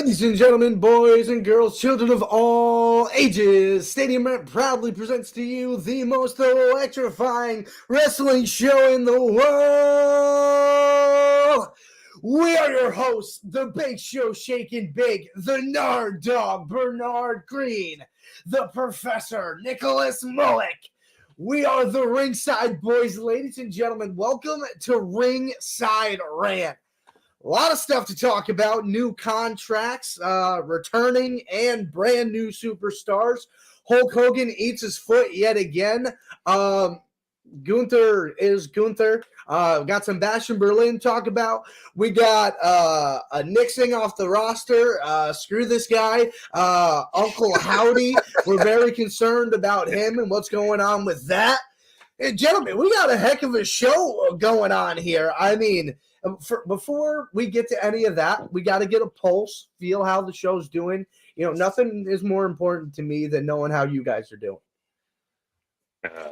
Ladies and gentlemen, boys and girls, children of all ages, Stadium Rant proudly presents to you the most electrifying wrestling show in the world. We are your hosts, the Big Show Shaking Big, the Nard Dog Bernard Green, the Professor Nicholas Mullick. We are the Ringside Boys. Ladies and gentlemen, welcome to Ringside Rant. A lot of stuff to talk about, new contracts, returning, and brand new superstars. Hulk Hogan eats his foot yet again. Gunther is Gunther. Got some Bash in Berlin to talk about. We got a Nixing off the roster. Screw this guy. Uncle Howdy. We're very concerned about him and what's going on with that. And gentlemen, we got a heck of a show going on here. I mean, before we get to any of that, we got to get a pulse, feel how the show's doing. You know, nothing is more important to me than knowing how you guys are doing.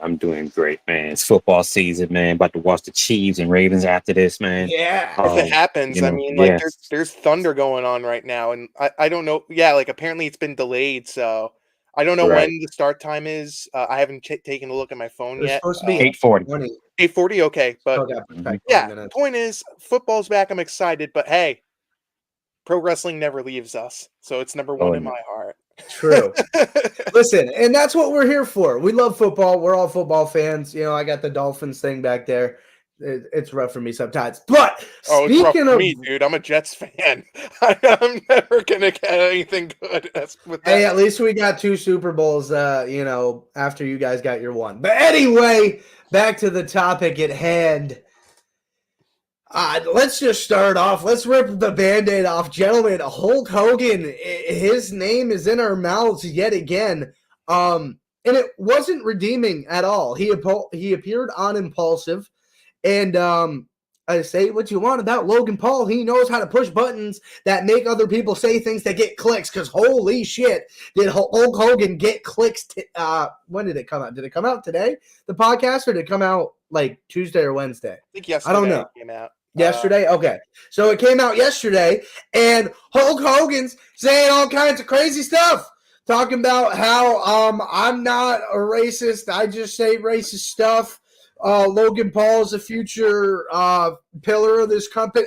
I'm doing great, man. It's football season, man. About to watch the Chiefs and Ravens after this, man. Yeah. If it happens, I mean, like, there's thunder going on right now, and I don't know. Yeah, like, apparently it's been delayed, so I don't know when the start time is. I haven't taken a look at my phone yet. It's supposed to be 8:40. 8:40, okay. But the point is, football's back. I'm excited, but hey, pro wrestling never leaves us, so it's number one in my heart. True. Listen, and that's what we're here for. We love football. We're all football fans. You know, I got the Dolphins thing back there. It's rough for me sometimes. But speaking it's rough for me, dude, I'm a Jets fan. I'm never gonna get anything good with that. Hey, at least we got 2 Super Bowls. You know, after you guys got your one. But anyway, back to the topic at hand. Let's just start off. Let's rip the Band-Aid off. Gentlemen, Hulk Hogan, his name is in our mouths yet again. And it wasn't redeeming at all. He appeared on Impulsive. And I say what you want about Logan Paul. He knows how to push buttons that make other people say things that get clicks. Because holy shit, did Hulk Hogan get clicks? When did it come out? Did it come out today, the podcast, or did it come out like Tuesday or Wednesday? I think yesterday. I don't know. It came out. Yesterday? Okay. So it came out yesterday, and Hulk Hogan's saying all kinds of crazy stuff. Talking about how I'm not a racist. I just say racist stuff. Logan Paul is a future pillar of this company.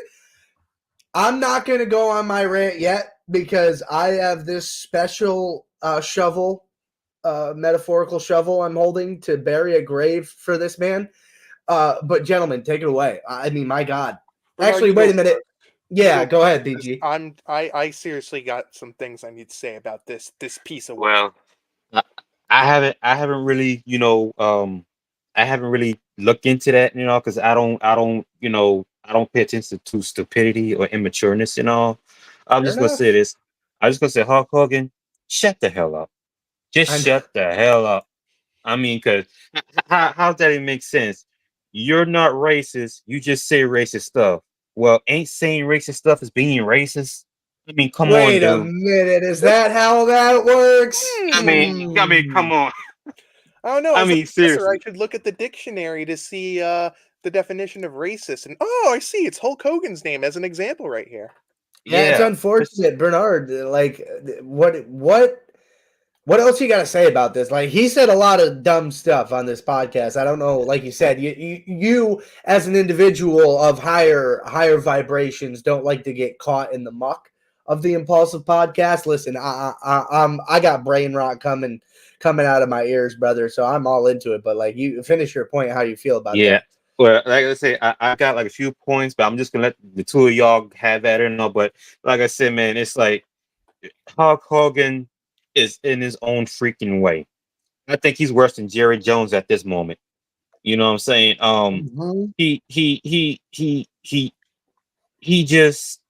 I'm not going to go on my rant yet because I have this special shovel, metaphorical shovel I'm holding to bury a grave for this man. But gentlemen, take it away. I mean, my God. Actually, wait a minute. Yeah, go ahead, BG. I seriously got some things I need to say about this piece of work. Well, I haven't really, I haven't really looked into that, because I don't pay attention to stupidity or immatureness and all. I'm just gonna say this. I'm just gonna say, Hulk Hogan, shut the hell up. Just shut the hell up. I mean, because how does that even make sense? You're not racist. You just say racist stuff. Well, ain't saying racist stuff is being racist? I mean, come on, Wait a minute. Is that how that works? I mean, come on. I don't know. I mean, seriously. I should look at the dictionary to see the definition of racist. And I see. It's Hulk Hogan's name as an example right here. Yeah, it's unfortunate, Bernard. Like, what else you got to say about this? Like, he said a lot of dumb stuff on this podcast. I don't know. Like you said, you as an individual of higher vibrations don't like to get caught in the muck of the Impulsive podcast. Listen, I got brain rot coming out of my ears, brother. So I'm all into it. But like, you finish your point. How you feel about that? Yeah. Well, like I say, I got like a few points, but I'm just gonna let the two of y'all have at it. But like I said, man, it's like Hulk Hogan is in his own freaking way. I think he's worse than Jerry Jones at this moment. You know what I'm saying? He just,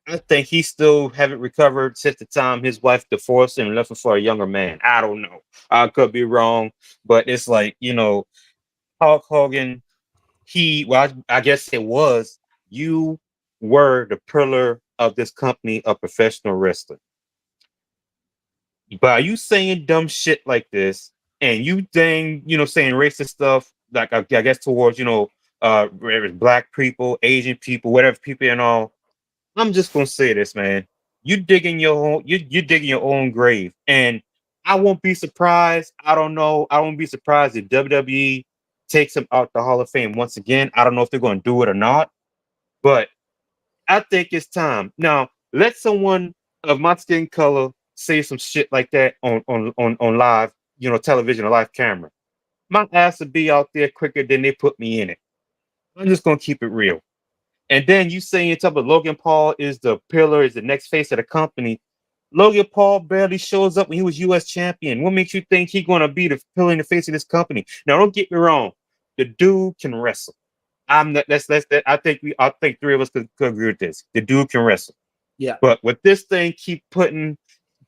I think he still haven't recovered since the time his wife divorced him and left him for a younger man. I don't know. I could be wrong, but it's like, Hulk Hogan, I guess it was, you were the pillar of this company of professional wrestling. By you saying dumb shit like this, and you saying racist stuff, like I guess towards black people, Asian people, whatever people and all, I'm just gonna say this, man. you digging your own you digging your own grave. And I won't be surprised. I don't know. I won't be surprised if WWE takes him out the Hall of Fame once again. I don't know if they're going to do it or not, but I think it's time. Now, let someone of my skin color say some shit like that on live, television or live camera. My ass would be out there quicker than they put me in it. I'm just gonna keep it real. And then you saying talk about Logan Paul is the pillar, is the next face of the company. Logan Paul barely shows up when he was U.S. champion. What makes you think he's gonna be the pillar in the face of this company? Now, don't get me wrong. The dude can wrestle. I'm not. That's that. I think three of us could agree with this. The dude can wrestle. Yeah. But with this thing, keep putting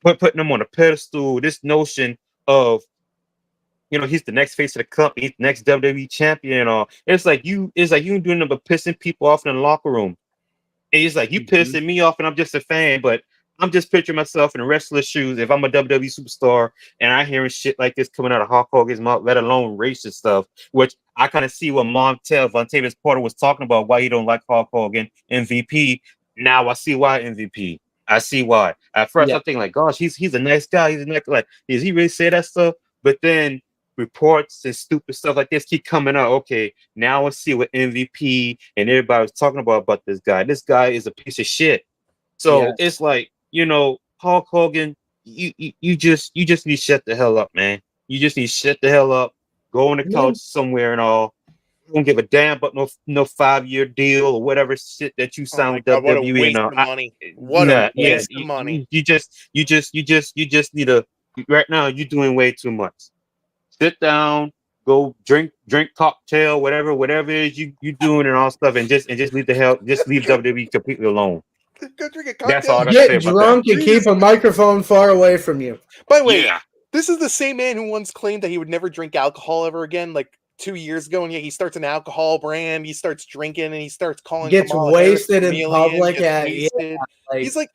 him on a pedestal. This notion of he's the next face of the company, he's the next WWE champion, or it's like you doing nothing but pissing people off in the locker room. And it's like you pissing me off, and I'm just a fan, but I'm just picturing myself in a wrestler's shoes if I'm a WWE superstar and I hearing shit like this coming out of Hulk Hogan's mouth, let alone racist stuff, which I kind of see what Vontavious Porter was talking about, why he don't like Hulk Hogan, MVP. Now I see why MVP. I see why. At first I'm thinking like, gosh, he's a nice guy. He's a nice, like, does he really say that stuff? But then reports and stupid stuff like this keep coming out. Okay, now I see what MVP and everybody was talking about this guy. This guy is a piece of shit. So it's like, Hulk Hogan, you just need to shut the hell up, man. You just need to shut the hell up, go on the couch somewhere and all. Don't give a damn about no 5-year deal or whatever shit that you signed with God, what a WWE. waste of money. What a waste of money. You just need to, right now you're doing way too much. Sit down, go drink cocktail, whatever it is you doing and all stuff, and just leave WWE completely alone. Go drink a cocktail. That's all I Get say about drunk that. and keep a microphone far away from you. By the way, this is the same man who once claimed that he would never drink alcohol ever again, like 2 years ago, and yet he starts an alcohol brand, he starts drinking, and he starts calling gets Kamala wasted Harris in public. He's like,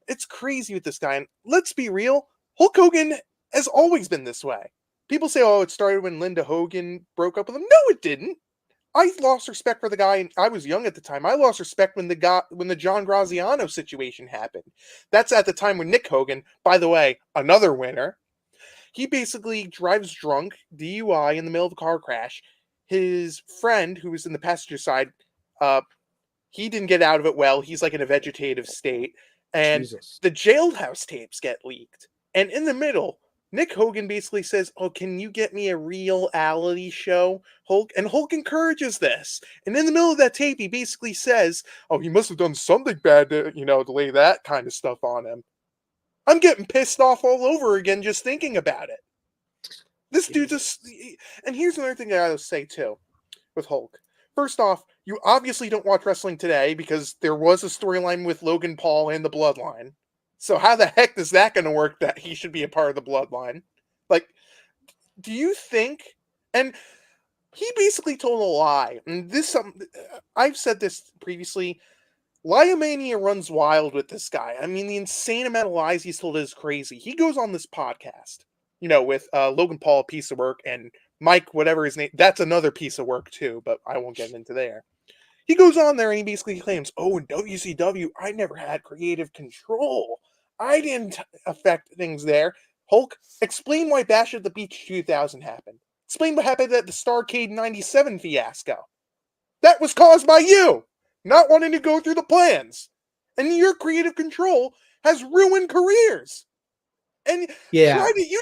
it's crazy with this guy. And let's be real, Hulk Hogan has always been this way. People say, oh, it started when Linda Hogan broke up with him. No, it didn't. I lost respect for the guy, and I was young at the time. I lost respect when the John Graziano situation happened. That's at the time when Nick Hogan, by the way, another winner, he basically drives drunk, DUI, in the middle of a car crash. His friend, who was in the passenger side, he didn't get out of it well. He's like in a vegetative state. And the jailhouse tapes get leaked. And in the middle, Nick Hogan basically says, oh, can you get me a reality show, Hulk? And Hulk encourages this. And in the middle of that tape, he basically says, oh, he must have done something bad to, to lay that kind of stuff on him. I'm getting pissed off all over again just thinking about it. This dude just... And here's another thing I gotta say, too, with Hulk. First off, you obviously don't watch wrestling today because there was a storyline with Logan Paul and the Bloodline. So how the heck is that going to work that he should be a part of the Bloodline? Like, do you think... And he basically told a lie. And I've said this previously. Liomania runs wild with this guy. I mean, the insane amount of lies he's told is crazy. He goes on this podcast, with Logan Paul, a piece of work, and Mike, whatever his name, that's another piece of work too, but I won't get into there. He goes on there and he basically claims, oh, in WCW, I never had creative control. I didn't affect things there. Hulk, explain why Bash at the Beach 2000 happened. Explain what happened at the Starrcade 97 fiasco. That was caused by you not wanting to go through the plans. And your creative control has ruined careers. And you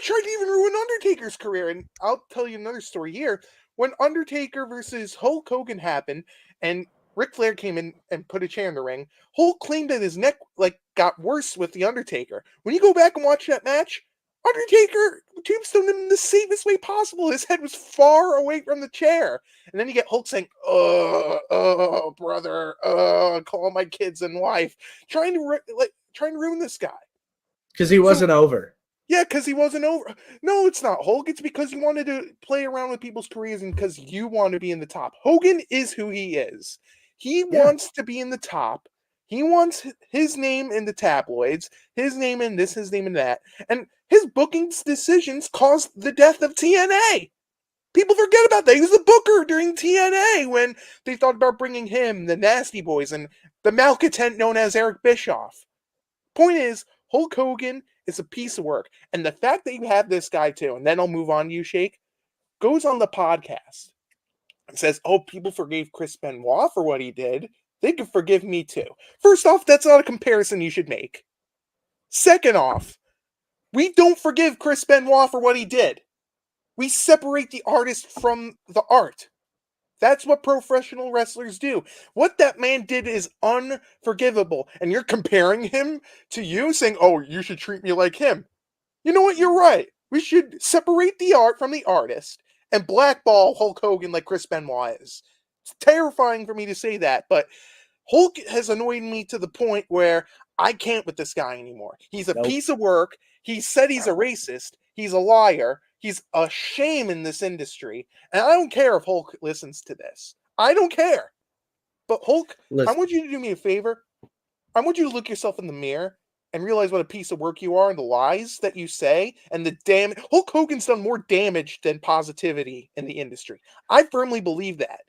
tried to even ruin Undertaker's career. And I'll tell you another story here. When Undertaker versus Hulk Hogan happened, and Ric Flair came in and put a chair in the ring, Hulk claimed that his neck got worse with the Undertaker. When you go back and watch that match, Undertaker tombstoned him in the safest way possible. His head was far away from the chair. And then you get Hulk saying, brother, call my kids and wife. Trying to ruin this guy. Because he wasn't over. Yeah, because he wasn't over. No, it's not, Hulk. It's because you wanted to play around with people's careers and because you want to be in the top. Hogan is who he is. He wants to be in the top. He wants his name in the tabloids, his name in this, his name in that. And his booking decisions caused the death of TNA. People forget about that. He was the booker during TNA when they thought about bringing him, the Nasty Boys, and the malcontent known as Eric Bischoff. Point is, Hulk Hogan is a piece of work. And the fact that you have this guy too, and then I'll move on to you, Shake, goes on the podcast and says, oh, people forgave Chris Benoit for what he did. They could forgive me too. First off, that's not a comparison you should make. Second off, we don't forgive Chris Benoit for what he did. We separate the artist from the art. That's what professional wrestlers do. What that man did is unforgivable. And you're comparing him to you, saying, oh, you should treat me like him. You know what? You're right. We should separate the art from the artist and blackball Hulk Hogan like Chris Benoit is. It's terrifying for me to say that, but Hulk has annoyed me to the point where I can't with this guy anymore. He's a piece of work. He said he's a racist. He's a liar. He's a shame in this industry. And I don't care if Hulk listens to this. I don't care. But Hulk, I want you to do me a favor. I want you to look yourself in the mirror and realize what a piece of work you are and the lies that you say and the damage. Hulk Hogan's done more damage than positivity in the industry. I firmly believe that.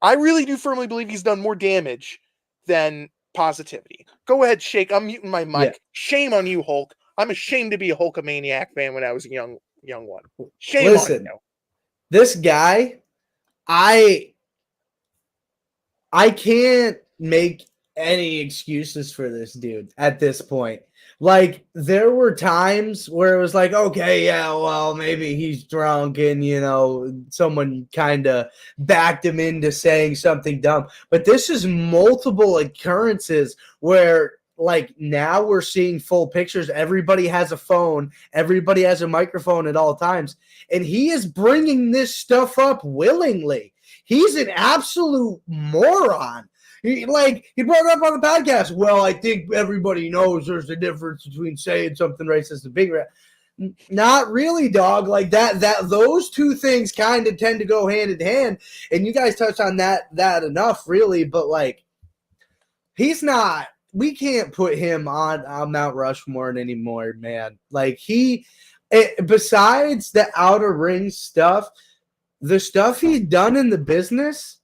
I really do firmly believe he's done more damage than positivity. Go ahead, Shake. I'm muting my mic. Yeah. Shame on you, Hulk. I'm ashamed to be a Hulkamaniac fan when I was a young one. Shame on you. This guy, I can't make any excuses for this dude at this point. Like, there were times where it was like, okay, yeah, well, maybe he's drunk and, you know, someone kind of backed him into saying something dumb. But this is multiple occurrences where, like, now we're seeing full pictures. Everybody has a phone. Everybody has a microphone at all times. And he is bringing this stuff up willingly. He's an absolute moron. He brought it up on the podcast. Well, I think everybody knows there's a difference between saying something racist and being racist. Not really, dog. Like that those two things kind of tend to go hand in hand. And you guys touched on that enough, really. But like, he's not. We can't put him on Mount Rushmore anymore, man. Like besides the outer ring stuff, the stuff he's done in the business,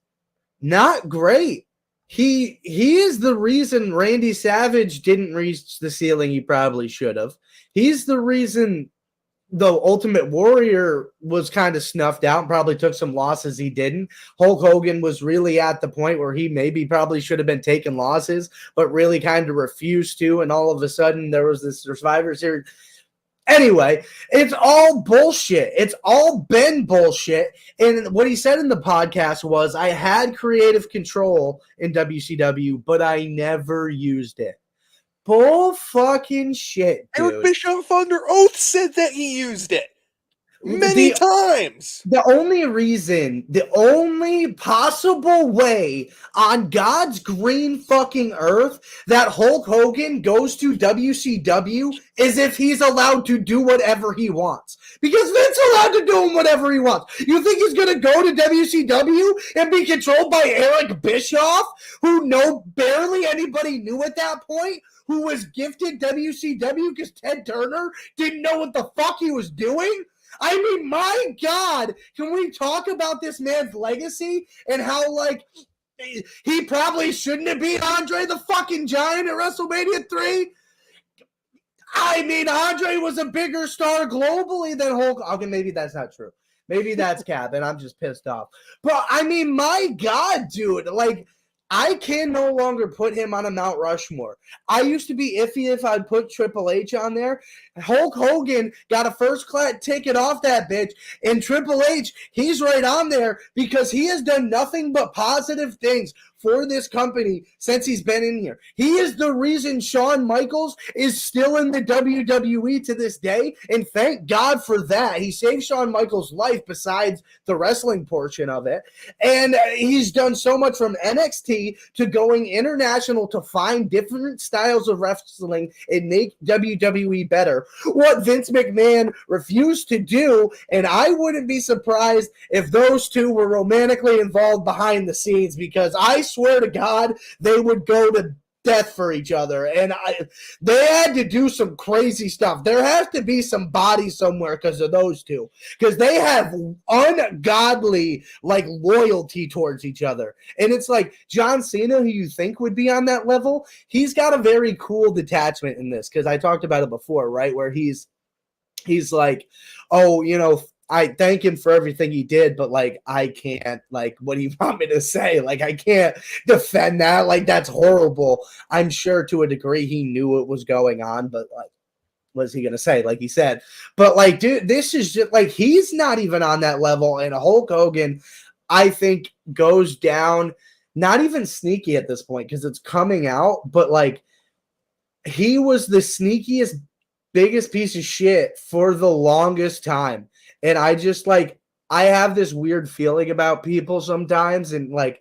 not great. He is the reason Randy Savage didn't reach the ceiling he probably should have. He's the reason the Ultimate Warrior was kind of snuffed out and probably took some losses he didn't. Hulk Hogan was really at the point where he maybe probably should have been taking losses, but really kind of refused to. And all of a sudden there was this Survivor Series. Anyway, it's all bullshit. It's all been bullshit. And what he said in the podcast was, I had creative control in WCW, but I never used it. Bull fucking shit, dude. Eric Bischoff under oath said that he used it many times. The only possible way on God's green fucking earth that Hulk Hogan goes to WCW is if he's allowed to do whatever he wants. Because Vince allowed to do whatever he wants. You think he's going to go to WCW and be controlled by Eric Bischoff, who barely anybody knew at that point, who was gifted WCW because Ted Turner didn't know what the fuck he was doing? I mean, my God, can we talk about this man's legacy and how, like, he probably shouldn't have beat Andre the fucking Giant at WrestleMania 3? I mean, Andre was a bigger star globally than Hulk. Okay, maybe that's not true. Maybe that's cap, and I'm just pissed off. But, I mean, my God, dude, like, I can no longer put him on a Mount Rushmore. I used to be iffy if I'd put Triple H on there. Hulk Hogan got a first-class ticket off that bitch, and Triple H, he's right on there because he has done nothing but positive things for this company since he's been in here. He is the reason Shawn Michaels is still in the WWE to this day, and thank God for that. He saved Shawn Michaels' life besides the wrestling portion of it, and he's done so much from NXT to going international to find different styles of wrestling and make WWE better. What Vince McMahon refused to do, and I wouldn't be surprised if those two were romantically involved behind the scenes, because I swear to God, they would go to death for each other, and they had to do some crazy stuff. There has to be some body somewhere because of those two, because they have ungodly like loyalty towards each other. And it's like John Cena, who you think would be on that level, he's got a very cool detachment in this, because I talked about it before, right, where he's like, oh, I thank him for everything he did, but like, I can't, like, what do you want me to say? Like, I can't defend that. Like, that's horrible. I'm sure to a degree he knew what was going on, but like, what is he going to say? Like he said, but like, dude, this is just like, he's not even on that level. And Hulk Hogan, I think, goes down, not even sneaky at this point, because it's coming out, but like, he was the sneakiest, biggest piece of shit for the longest time. And I just like, I have this weird feeling about people sometimes. And like,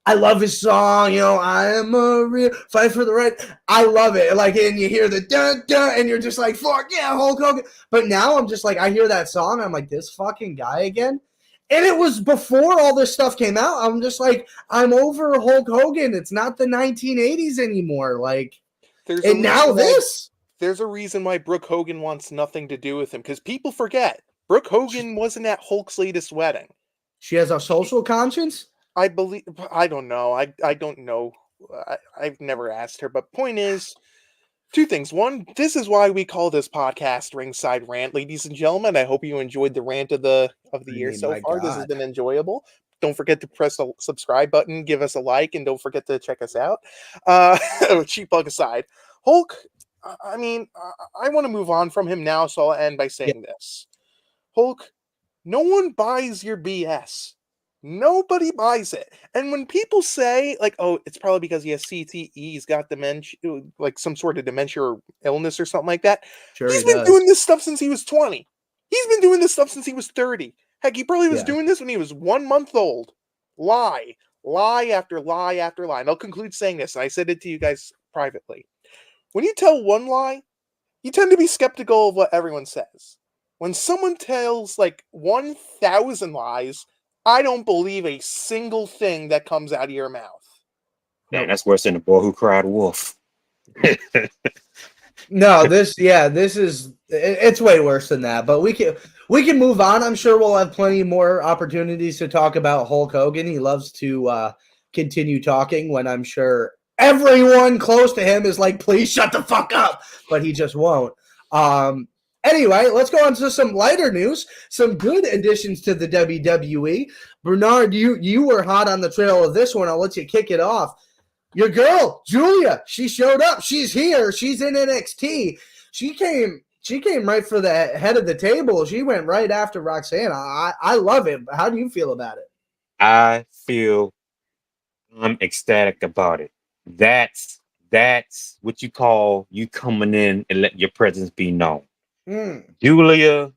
I love his song, I am a real fight for the right. I love it. Like, and you hear the dun dun, and you're just like, fuck yeah, Hulk Hogan. But now I'm just like, I hear that song, I'm like, this fucking guy again. And it was before all this stuff came out. I'm just like, I'm over Hulk Hogan. It's not the 1980s anymore. Like, and now this. There's a reason why Brooke Hogan wants nothing to do with him, because people forget Brooke Hogan wasn't at Hulk's latest wedding. She has a social conscience? I believe. I don't know. I don't know. I've never asked her. But point is, two things. One, this is why we call this podcast Ringside Rant, ladies and gentlemen. I hope you enjoyed the rant of the year so far. God. This has been enjoyable. Don't forget to press the subscribe button, give us a like, and don't forget to check us out. Cheap plug aside, Hulk. I mean, I want to move on from him now, so I'll end by saying this. Hulk, no one buys your BS. Nobody buys it. And when people say, like, oh, it's probably because he has CTE, he's got dementia, like some sort of dementia or illness or something like that. Sure, he's been doing this stuff since he was 20. He's been doing this stuff since he was 30. Heck, he probably was doing this when he was 1 month old. Lie after lie after lie. And I'll conclude saying this, and I said it to you guys privately. When you tell one lie, you tend to be skeptical of what everyone says. When someone tells like 1,000 lies, I don't believe a single thing that comes out of your mouth. Man, that's worse than the boy who cried wolf. No, it's way worse than that, but we can move on. I'm sure we'll have plenty more opportunities to talk about Hulk Hogan. He loves to continue talking when I'm sure everyone close to him is like, please shut the fuck up, but he just won't. Anyway, let's go on to some lighter news, some good additions to the WWE. Bernard, you were hot on the trail of this one. I'll let you kick it off. Your girl, Julia, she showed up. She's here. She's in NXT. She came right for the head of the table. She went right after Roxanne. I love it. How do you feel about it? I'm ecstatic about it. That's what you call you coming in and let your presence be known. Julia,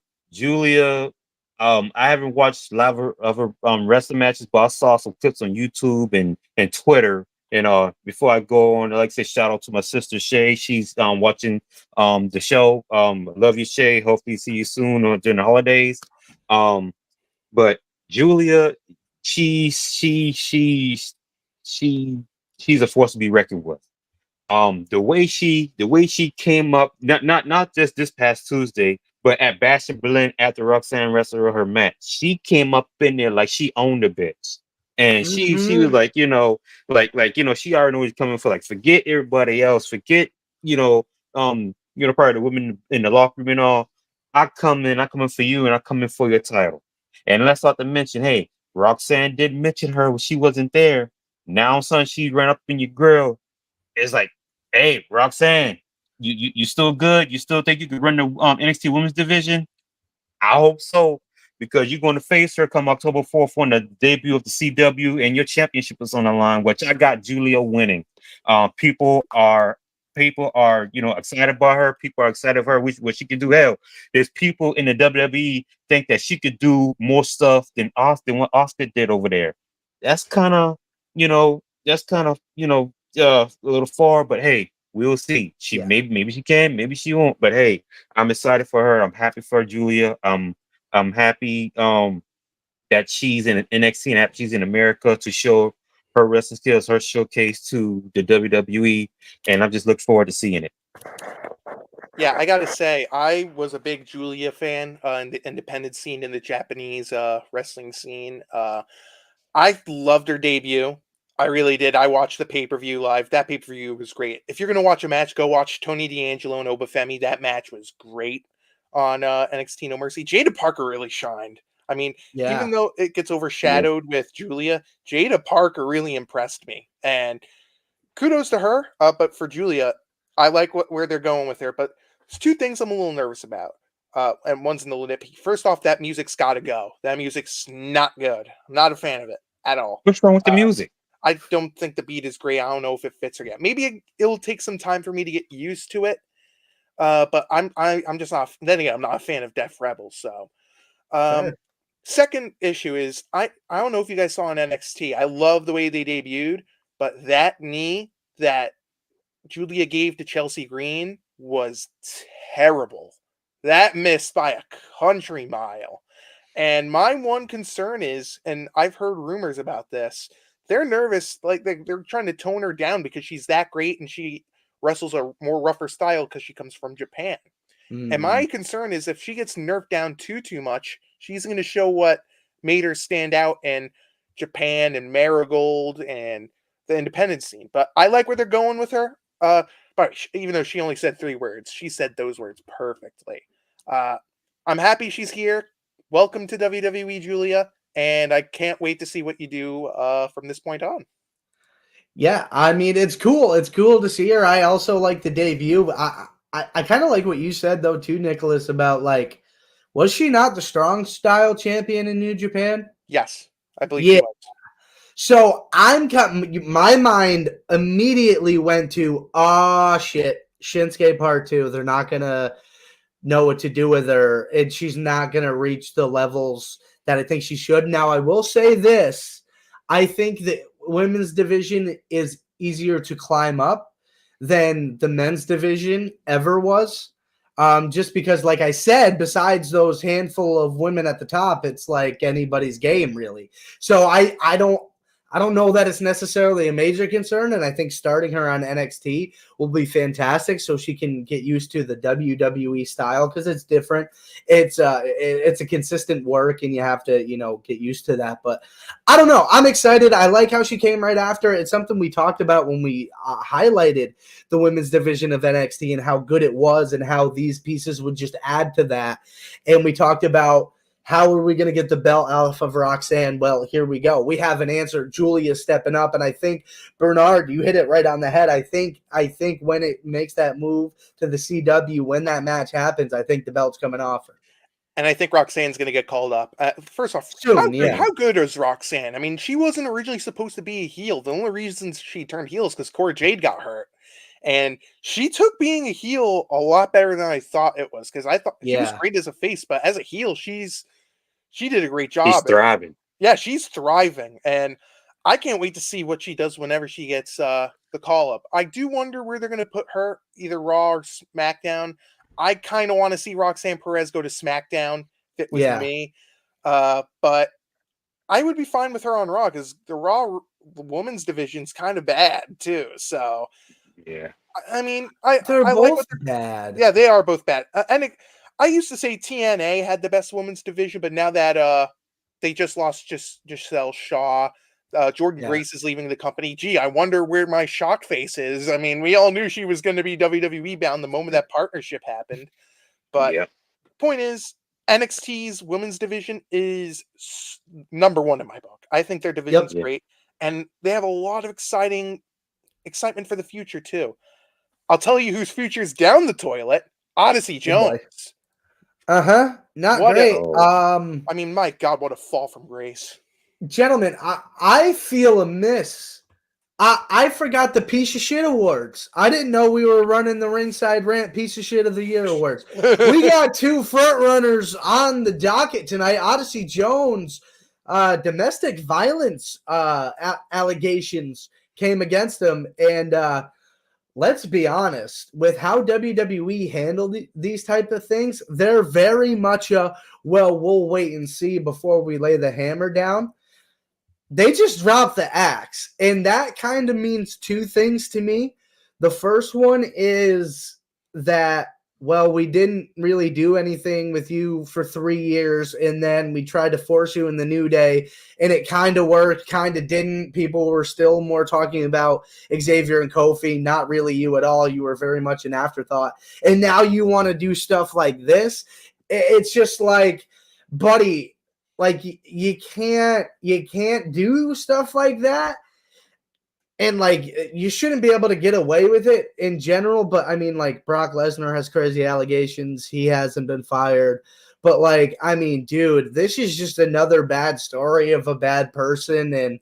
I haven't watched live of her wrestling matches, but I saw some clips on YouTube and Twitter. And before I go on, I'd like to say shout out to my sister Shay. She's watching the show. Love you, Shay. Hopefully see you soon or during the holidays. But Julia, she's a force to be reckoned with. The way she came up, not just this past Tuesday, but at Bash in Berlin after Roxanne wrestled her match, she came up in there like she owned the bitch. And she was like, she already knows coming for, like, forget everybody else, forget, probably the women in the locker room and all. I come in for you, and I come in for your title. And let's not to mention, hey, Roxanne did mention her when she wasn't there. Now, son, she ran up in your grill. It's like, hey, Roxanne, you still good? You still think you could run the NXT Women's Division? I hope so, because you're going to face her come October 4th on the debut of the CW, and your championship is on the line, which I got Julia winning. People are excited about her. People are excited about her, what she can do. Hell, there's people in the WWE think that she could do more stuff than what Oscar did over there. That's kind of, a little far, but hey, we'll see. Maybe she can, maybe she won't. But hey, I'm excited for her. I'm happy for Julia. I'm happy that she's in NXT and she's in America to show her wrestling skills, her showcase to the WWE, and I'm just looking forward to seeing it. Yeah, I gotta say, I was a big Julia fan in the independent scene, in the Japanese wrestling scene. I loved her debut. I really did. I watched the pay-per-view live. That pay-per-view was great. If you're gonna watch a match, go watch Tony D'Angelo and Obafemi. That match was great on NXT No Mercy. Jada Parker really shined. I mean, Yeah. even though it gets overshadowed with Julia, Jada Parker really impressed me. And kudos to her. But for Julia, I like where they're going with her. But there's two things I'm a little nervous about. And one's in the nitpicky. First off, that music's got to go. That music's not good. I'm not a fan of it at all. What's wrong with the Uh, music? I don't think the beat is great. I don't know if it fits her yet. Maybe it'll take some time for me to get used to it. But I'm just not. Then again, I'm not a fan of Def Rebel. So, Fair. second issue is I don't know if you guys saw on NXT. I love the way they debuted, but that knee that Julia gave to Chelsea Green was terrible. That missed by a country mile. And my one concern is, and I've heard rumors about this, they're nervous, like they're trying to tone her down because she's that great and she wrestles a more rougher style because she comes from Japan. And my concern is if she gets nerfed down too much, she's going to show what made her stand out in Japan and Marigold and the independent scene. But I like where they're going with her. But even though she only said 3 words, she said those words perfectly. I'm happy she's here. Welcome to WWE, Julia, and I can't wait to see what you do from this point on. Yeah, I mean, it's cool. It's cool to see her. I also like the debut. I kind of like what you said though too, Nicholas, about like, was she not the strong style champion in New Japan? Yes, I believe Yeah. she was. So my mind immediately went to, shit, Shinsuke Part 2. They're not gonna know what to do with her, and she's not gonna reach the levels that I think she should. Now, I will say this: I think the women's division is easier to climb up than the men's division ever was. Just because, like I said, besides those handful of women at the top, it's like anybody's game, really. So I don't know that it's necessarily a major concern, and I think starting her on NXT will be fantastic, so she can get used to the WWE style because it's different. It's a consistent work, and you have to get used to that. But I don't know. I'm excited. I like how she came right after. It's something we talked about when we highlighted the women's division of NXT and how good it was, and how these pieces would just add to that. And we talked about, how are we going to get the belt off of Roxanne? Well, here we go. We have an answer. Julia's stepping up, and I think, Bernard, you hit it right on the head. I think when it makes that move to the CW, when that match happens, I think the belt's coming off her. And I think Roxanne's going to get called up. First off, Soon, how good is Roxanne? I mean, she wasn't originally supposed to be a heel. The only reason she turned heel is because Cora Jade got hurt. And she took being a heel a lot better than I thought it was, because I thought she was great as a face, but as a heel, she did a great job. She's thriving. Yeah, she's thriving, and I can't wait to see what she does whenever she gets the call up. I do wonder where they're going to put her, either Raw or SmackDown. I kind of want to see Roxanne Perez go to SmackDown, if it was me. But I would be fine with her on Raw, because the Raw women's division's kind of bad too. So yeah, I mean, they're I both like what bad. Yeah, they are both bad. I used to say TNA had the best women's division, but now that they just lost Giselle Shaw, Jordan Grace is leaving the company. Gee, I wonder where my shock face is. I mean, we all knew she was going to be WWE bound the moment that partnership happened. But point is, NXT's women's division is number 1 in my book. I think their division's great, and they have a lot of excitement for the future too. I'll tell you whose future's down the toilet: Odyssey Jones. Not great. I mean, my God, what a fall from grace. Gentlemen, I feel amiss. I forgot the piece of shit awards. I didn't know we were running the Ringside Rant Piece of Shit of the Year awards. We got 2 front runners on the docket tonight. Odyssey Jones, domestic violence allegations came against him, and let's be honest, with how WWE handled these type of things, they're very much we'll wait and see before we lay the hammer down. they just dropped the axe, and that kind of means two things to me. The first one is that, well, we didn't really do anything with you for 3 years, and then we tried to force you in the New Day, and it kind of worked, kind of didn't. People were still more talking about Xavier and Kofi, not really you at all. You were very much an afterthought, and now you want to do stuff like this. It's just like, buddy, like you can't do stuff like that, and like you shouldn't be able to get away with it in general. But I mean, like Brock Lesnar has crazy allegations. He hasn't been fired. But like, I mean, dude, this is just another bad story of a bad person, and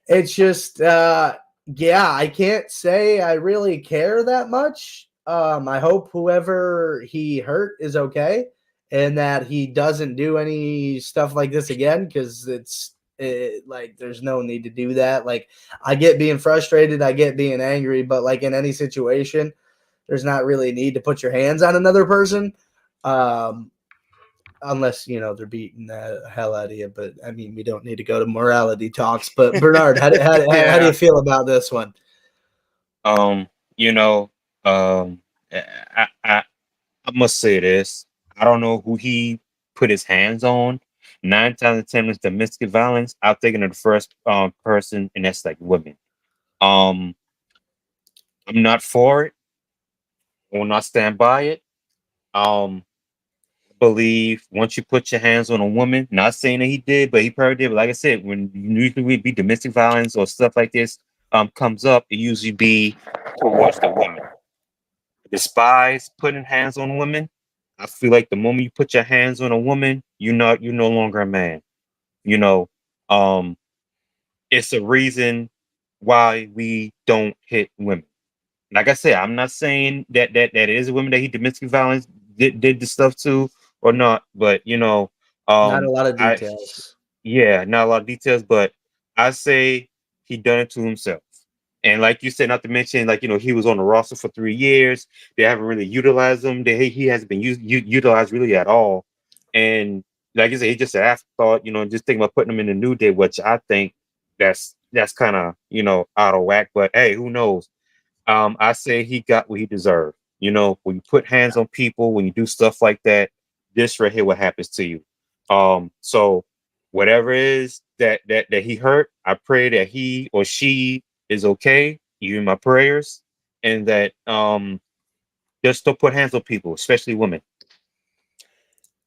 it's just yeah, I can't say I really care that much. I hope whoever he hurt is okay and that he doesn't do any stuff like this again, because like there's no need to do that. Like, I get being frustrated, I get being angry, but like in any situation, there's not really a need to put your hands on another person. Unless, they're beating the hell out of you. But I mean, we don't need to go to morality talks. But Bernard, how do you feel about this one? You know, I must say this. I don't know who he put his hands on. 9 times out of 10 was domestic violence. I'm thinking of the first person, and that's like women. I'm not for it. I will not stand by it. Um, believe once you put your hands on a woman, not saying that he did, but he probably did. But like I said, when usually we be domestic violence or stuff like this comes up, it usually be towards the woman. Despise putting hands on women. I feel like the moment you put your hands on a woman, you're no longer a man. You know, um, it's a reason why we don't hit women. Like I said, I'm not saying that it is a woman that he domestic violence did the stuff to or not, but Not a lot of I details. yeah, not a lot of details, but I say he done it to himself. And like you said, not to mention, like he was on the roster for 3 years. They haven't really utilized him. He hasn't been utilized really at all. And like I said, he just an afterthought. Just thinking about putting him in the New Day, which I think that's kind of out of whack. But hey, who knows? I say he got what he deserved. When you put hands on people, when you do stuff like that, this right here, what happens to you. So whatever it is that he hurt, I pray that he or she is okay. You in my prayers, and that just don't put hands on people, especially women.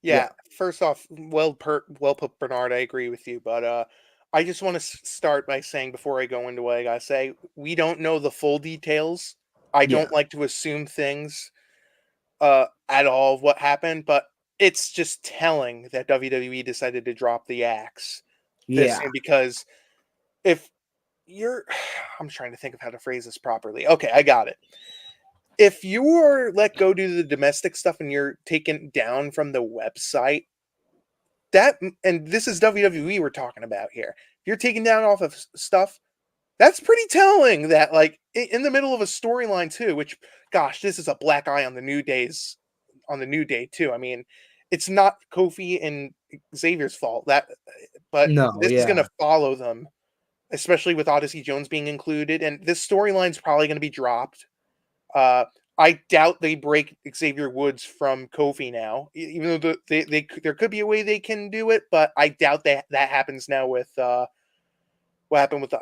Yeah, first off, well put, Bernard. I agree with you, but I just want to start by saying before I go into what I gotta say, we don't know the full details. I don't like to assume things at all of what happened, but it's just telling that WWE decided to drop the axe this thing, because if you're I'm trying to think of how to phrase this properly. Okay, I got it. If you are let go do the domestic stuff and you're taken down from the website, and this is WWE we're talking about here. If you're taken down off of stuff, that's pretty telling that, like, in the middle of a storyline too, which, gosh, this is a black eye on the New Day too. I mean, it's not Kofi and Xavier's fault, but this is going to follow them, especially with Odyssey Jones being included, and this storyline's probably going to be dropped. I doubt they break Xavier Woods from Kofi now, even though there could be a way they can do it, but I doubt that happens now with what happened with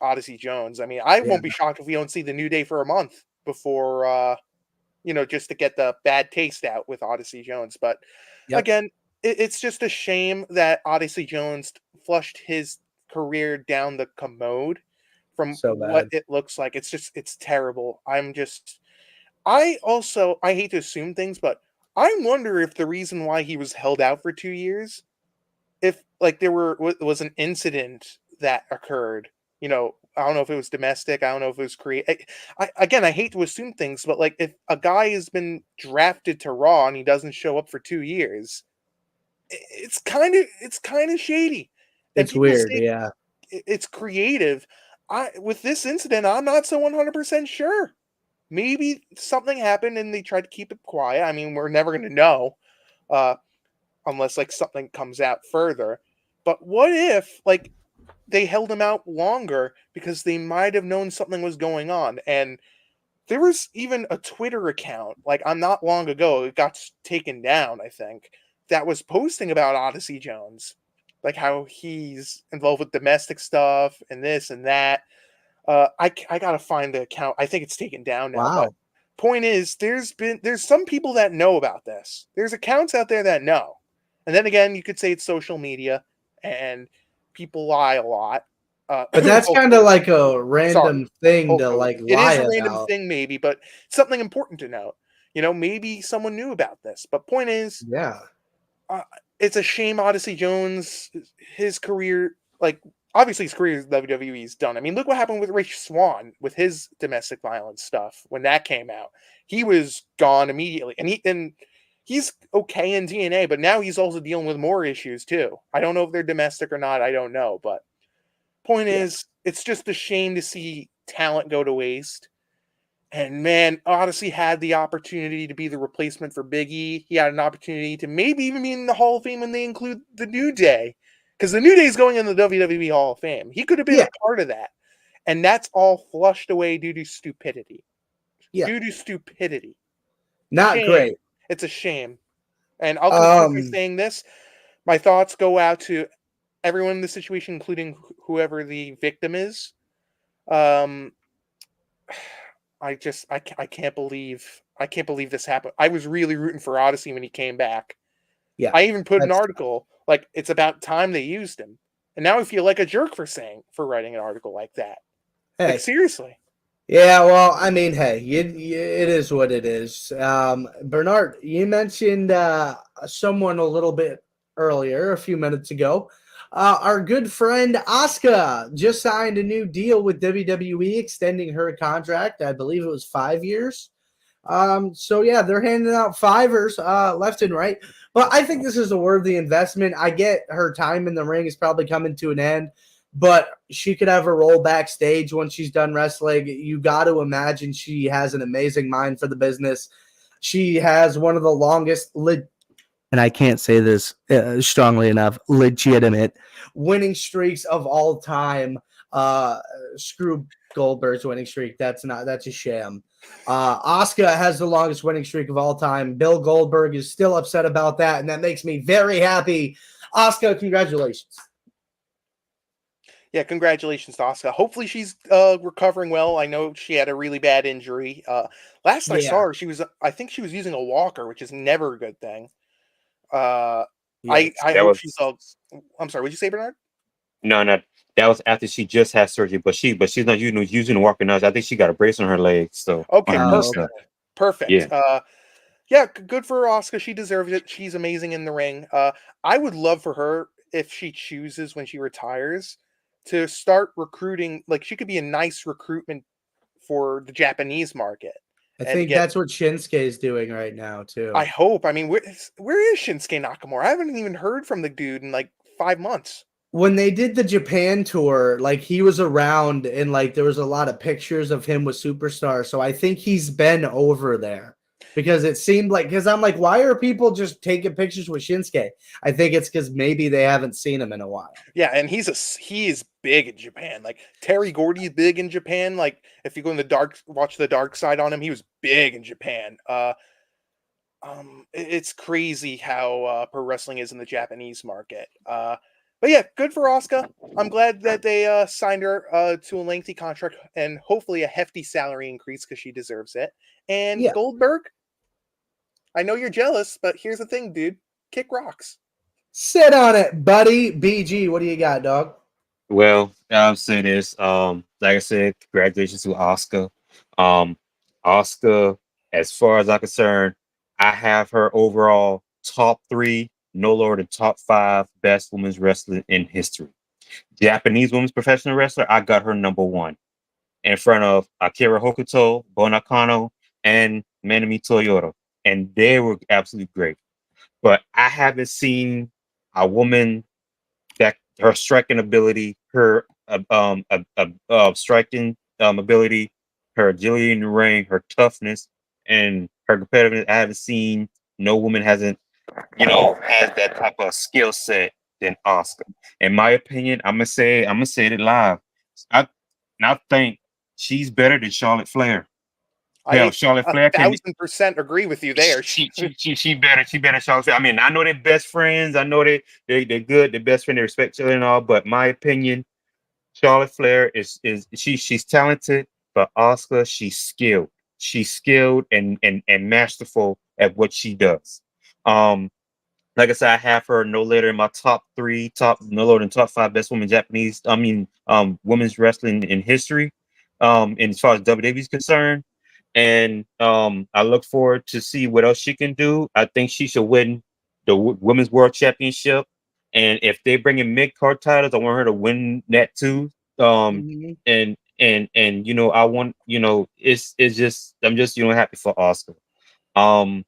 Odyssey Jones. I mean, I won't be shocked if we don't see the New Day for a month before, just to get the bad taste out with Odyssey Jones. But again, it's just a shame that Odyssey Jones flushed his career down the commode from what it looks like. It's terrible. I hate to assume things, but I wonder if the reason why he was held out for 2 years, if like there was an incident that occurred. I don't know if it was domestic. I don't know if it was I hate to assume things, but like if a guy has been drafted to Raw and he doesn't show up for 2 years, it's kind of shady. And It's people weird, say yeah. it's creative. With this incident, I'm not so 100% sure. Maybe something happened and they tried to keep it quiet. I mean, we're never going to know unless like something comes out further. But what if, like, they held him out longer because they might have known something was going on. And there was even a Twitter account, like not long ago, it got taken down, I think, that was posting about Odyssey Jones, like how he's involved with domestic stuff and this and that. I gotta find the account. I think it's taken down now. But Wow. point is, there's some people that know about this. There's accounts out there that know, and then again, you could say it's social media and people lie a lot. But that's kind of like a random thing Hulk to Hogan. like It lie is a random about. thing, maybe, but something important to note. Maybe someone knew about this. But point is, Yeah. it's a shame Odyssey Jones, his career, like obviously his career in WWE is done. I mean, look what happened with Rich Swann with his domestic violence stuff when that came out. He was gone immediately, and he's okay in TNA, but now he's also dealing with more issues too. I don't know if they're domestic or not. I don't know, but point is, it's just a shame to see talent go to waste. And man, Odyssey had the opportunity to be the replacement for Big E. He had an opportunity to maybe even be in the Hall of Fame when they include the New Day, because the New Day is going in the WWE Hall of Fame. He could have been a part of that, and that's all flushed away due to stupidity. Yeah. Due to stupidity. Not Shame. great. It's a shame. And I'll conclude by saying this: my thoughts go out to everyone in the situation, including whoever the victim is. I can't believe this happened. I was really rooting for Odyssey when he came back. Yeah. I even put an article like it's about time they used him, and now I feel like a jerk for writing an article like that. Hey. Like seriously. Yeah, well, I mean, hey, it is what it is. Bernard, you mentioned someone a little bit earlier, a few minutes ago. Our good friend Asuka just signed a new deal with WWE, extending her contract. I believe it was 5 years. So yeah, they're handing out fivers left and right. But I think this is a worthy investment. I get her time in the ring is probably coming to an end, but she could have a role backstage when she's done wrestling. You got to imagine she has an amazing mind for the business. She has one of the longest and I can't say this strongly enough, legitimate winning streaks of all time. Screw Goldberg's winning streak. That's a sham. Asuka has the longest winning streak of all time. Bill Goldberg is still upset about that, and that makes me very happy. Asuka, congratulations. Yeah, congratulations to Asuka. Hopefully she's recovering well. I know she had a really bad injury. Last I saw her, I think she was using a walker, which is never a good thing. I hope she's all. I'm sorry. What'd you say, Bernard? No, that was after she just had surgery, but she's not using a walker now. I think she got a brace on her leg. So okay, perfect. Yeah. Yeah, good for Asuka. She deserves it. She's amazing in the ring. I would love for her if she chooses when she retires to start recruiting. Like she could be a nice recruitment for the Japanese market. I think that's what Shinsuke is doing right now too. I hope. I mean, where is Shinsuke Nakamura? I haven't even heard from the dude in like 5 months. When they did the Japan tour, like he was around and like there was a lot of pictures of him with Superstar. So I think he's been over there because it seemed like, because I'm like, why are people just taking pictures with Shinsuke? I think it's because maybe they haven't seen him in a while. Yeah, and he is big in Japan. Like Terry Gordy's big in Japan. Like if you go in watch the dark side on him, he was big in Japan. It's crazy how pro wrestling is in the Japanese market. But yeah, good for Asuka. I'm glad that they signed her to a lengthy contract and hopefully a hefty salary increase because she deserves it. And Goldberg, I know you're jealous, but here's the thing, dude. Kick rocks. Sit on it, buddy. BG, what do you got, dog? Well, I'll say this. Like I said, congratulations to Asuka. Asuka, as far as I'm concerned, I have her overall top 3, no lower than top 5 best women's wrestler in history. Japanese women's professional wrestler, I got her number 1 in front of Akira Hokuto, Bonakano, and Manami Toyota. And they were absolutely great. But I haven't seen a woman that her striking ability, her striking ability, her agility in the ring, her toughness, and her competitiveness. I haven't seen no woman has that type of skill set than Oscar. In my opinion, I'm gonna say it live. I I think she's better than Charlotte Flair. Hell, I Charlotte Flair can 1,000% agree with you there. she better Charlotte Flair. I mean, I know they're best friends. I know they're good. They're best friends. They respect each other and all. But my opinion, Charlotte Flair is she's talented, but Oscar, she's skilled. She's skilled and masterful at what she does. Um, like I said, I have her no later in my no lower than top five best women Japanese. Women's wrestling in history. And as far as WWE is concerned, and I look forward to see what else she can do. I think she should win the women's world championship, and if they bring in mid card titles, I want her to win that too. Mhm. And I want it's just I'm just happy for Oscar. Um,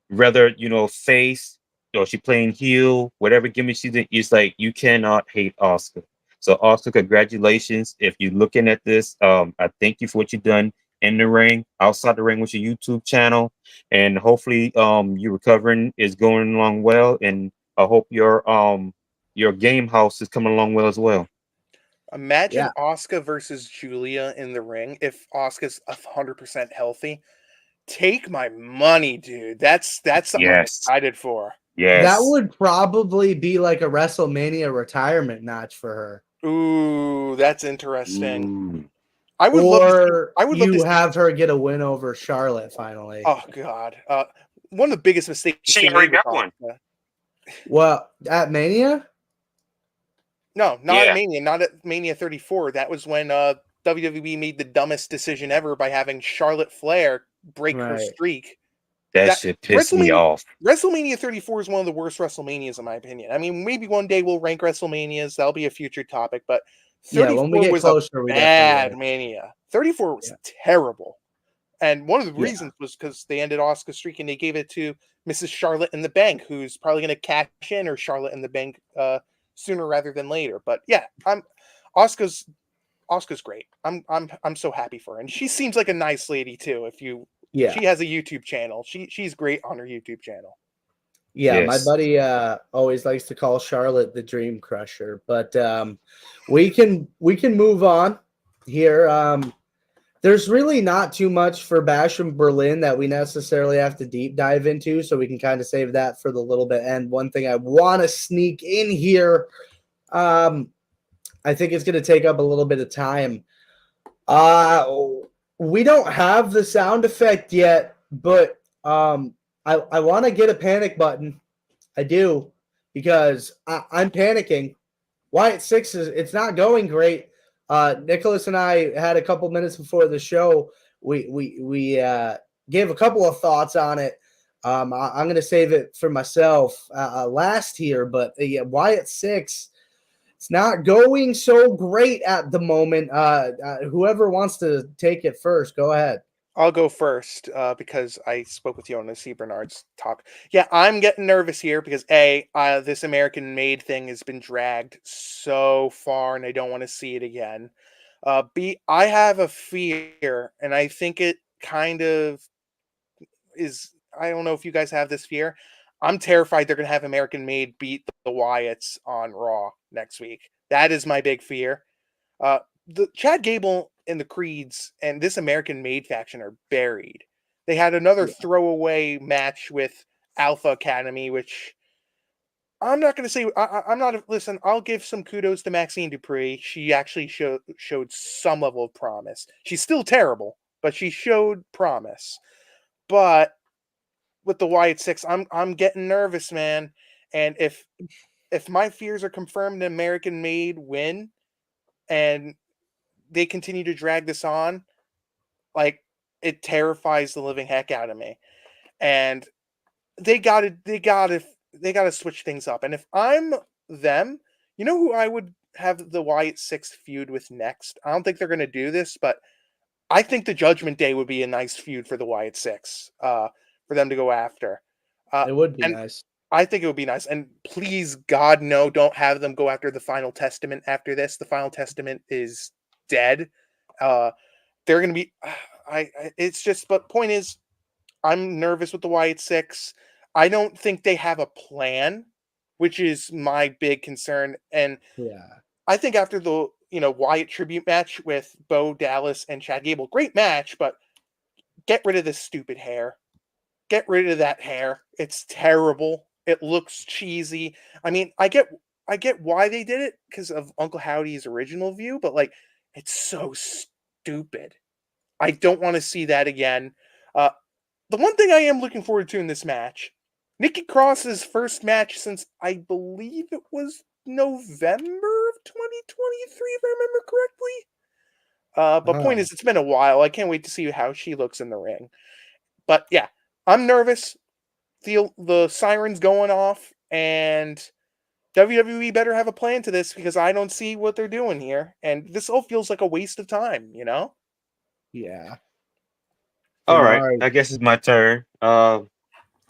Whether face or she playing heel, whatever gimmick she's in, it's like you cannot hate Oscar. So Oscar, congratulations. If you're looking at this, I thank you for what you've done in the ring, outside the ring with your YouTube channel, and hopefully your recovering is going along well, and I hope your game house is coming along well as well. Imagine Yeah. Asuka versus Julia in the ring if Asuka's 100% healthy. Take my money, dude. That's something I'm Yes, excited for. That yes. would probably be like a WrestleMania retirement match for her. Ooh, that's interesting. Ooh. I would love to see. Or I would love to you see. have her get a win over Charlotte finally. Oh God, one of the biggest mistakes She they made already with got one. Asuka. Well, at Mania? No, not at Yeah, Mania. Not at Mania 34. That was when WWE made the dumbest decision ever by having Charlotte Flair break her Right. streak. that That shit pissed me WrestleMania off. WrestleMania 34 is one of the worst WrestleManias in my opinion. I mean, maybe one day we'll rank WrestleManias. That'll be a future topic, but Yeah, when we 34 get was a closer, we definitely bad will. Mania. 34 was Yeah. terrible. And one of the Yeah. reasons was because they ended Asuka's streak and they gave it to Mrs. Charlotte in the Bank, who's probably going to cash in or Charlotte in the Bank sooner rather than later. But yeah, Asuka's Asuka's great. I'm so happy for her, and she seems like a nice lady too. Yeah. She has a YouTube channel. She's great on her YouTube channel. Yeah, my Yes. buddy always likes to call Charlotte the Dream Crusher, but we can move on here. There's really not too much for Bash in Berlin that we necessarily have to deep dive into, so we can kind of save that for the little bit. And one thing I want to sneak in here, I think it's going to take up a little bit of time. We don't have the sound effect yet, but I want to get a panic button. I do, because I'm panicking. Wyatt Six it's not going great. Nicholas and I had a couple minutes before the show. We gave a couple of thoughts on it. I'm going to save it for myself last here, but yeah, Wyatt Six. It's not going so great at the moment. Whoever wants to take it first, go ahead. I'll go first because I spoke with you on the C. Bernard's talk. Yeah, I'm getting nervous here because this American Made thing has been dragged so far, and I don't want to see it again. B, I have a fear, and I think it kind of is. I don't know if you guys have this fear. I'm terrified they're going to have American Made beat the Wyatts on Raw next week. That is my big fear. The Chad Gable and the Creeds and this American Made faction are buried. They had another Yeah. throwaway match with Alpha Academy, which I'm not going to say. I'm not. Listen, I'll give some kudos to Maxine Dupree. She actually showed some level of promise. She's still terrible, but she showed promise. But with the Wyatt Six, I'm getting nervous, man. And if my fears are confirmed, American Made win, and they continue to drag this on, like it terrifies the living heck out of me. And they gotta switch things up. And if I'm them, you know who I would have the Wyatt Six feud with next? I don't think they're gonna do this, but I think the Judgment Day would be a nice feud for the Wyatt Six, for them to go after. It would be And nice. I think it would be nice. And please, God, no, don't have them go after the Final Testament after this. The Final Testament is dead. They're going to be. It's just. But point is, I'm nervous with the Wyatt Six. I don't think they have a plan. which is my big concern. And Yeah. I think after the Wyatt tribute match with Bo Dallas and Chad Gable, great match, but get rid of this stupid hair. Get rid of that hair. It's terrible. It looks cheesy. I mean, I get why they did it because of Uncle Howdy's original view, but like, it's so stupid. I don't want to see that again. The one thing I am looking forward to in this match, Nikki Cross's first match since I believe it was November of 2023, if I remember correctly. But point is, it's been a while. I can't wait to see how she looks in the ring. But yeah, I'm nervous. The sirens going off, and WWE better have a plan to this because I don't see what they're doing here, and this all feels like a waste of time. Yeah. All right, Bernard. I guess it's my turn. Like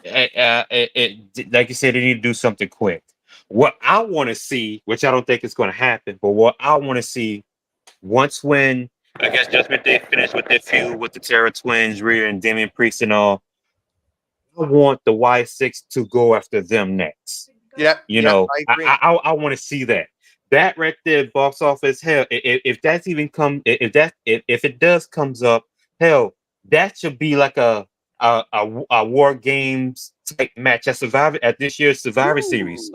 you said, they need to do something quick. What I want to see, which I don't think is going to happen, but what I want to see when I guess Judgment Day finished with their feud with the Terror Twins, Rhea and Damian Priest and all, I want the Y6 to go after them next. Yep. I agree. I want to see that. That right there, box office. Hell, if that's even if it does comes up, hell, that should be like a War Games type match at this year's Survivor Series.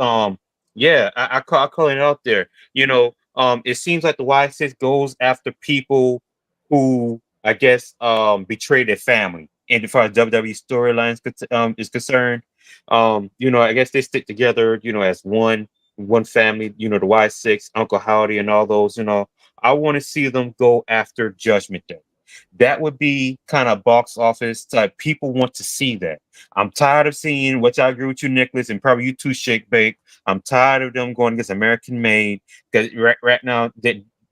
Yeah, I call it out there. It seems like the Y6 goes after people who I guess betray their family. And as far as WWE storylines is concerned, I guess they stick together, as one family, the Y6, Uncle Howdy, and all those, I want to see them go after Judgment Day. That would be kind of box office type. People want to see that. I'm tired of seeing, which I agree with you, Nicholas, and probably you too, Shake Bake. I'm tired of them going against American Made because right now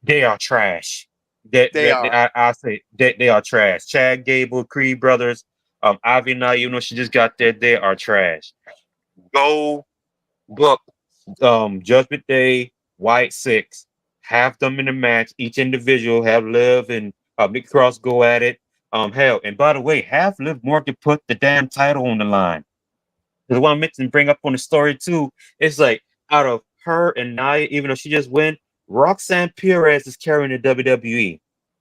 they are trash. I say they are trash. Chad Gable, Creed Brothers, Ivy now, she just got there. They are trash. Go book Judgment Day, White Six, have them in the match, each individual, have Liv and Nick Cross go at it. Hell, and by the way, have Liv Morgan put the damn title on the line. Because what I meant to bring up on the story too, it's like out of her and Nia, even though she just went, Roxanne Perez is carrying the WWE.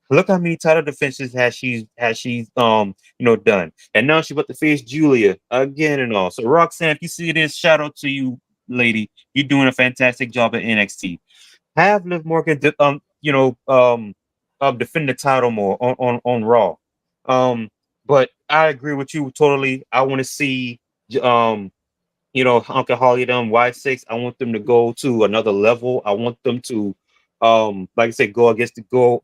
Look how many title defenses has she done. And now she's about to face Julia again and all. So Roxanne, if you see this, shout out to you, lady. You're doing a fantastic job at NXT. Have Liv Morgan defend the title more on Raw. But I agree with you totally. I want to see Uncle Holly them Y6. I want them to go to another level. I want them to like I said, go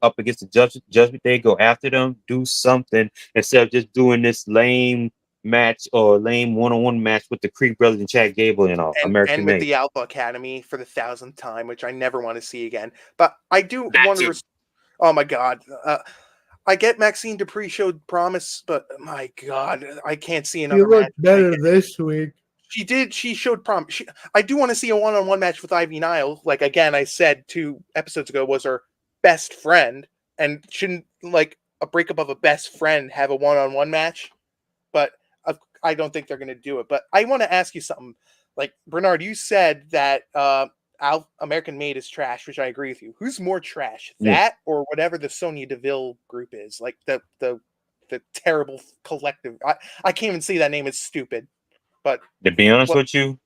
up against the judgment Day, go after them, do something instead of just doing this lame match or lame one-on-one match with the Creed Brothers and Chad Gable and all. And with the Alpha Academy for the 1,000th time, which I never want to see again. But I do want to. Oh my God. I get Maxine Dupree showed promise, but my God, I can't see another match. You look better this week. She did. She showed promise. I do want to see a one-on-one match with Ivy Nile. Like, again, I said 2 episodes ago, was her best friend. And shouldn't, like, a breakup of a best friend have a one-on-one match? But I don't think they're going to do it. But I want to ask you something. Like, Bernard, you said that American Made is trash, which I agree with you. Who's more trash? That or whatever the Sonya Deville group is? Like, the terrible collective. I can't even see that name. It's stupid. But to be honest with you,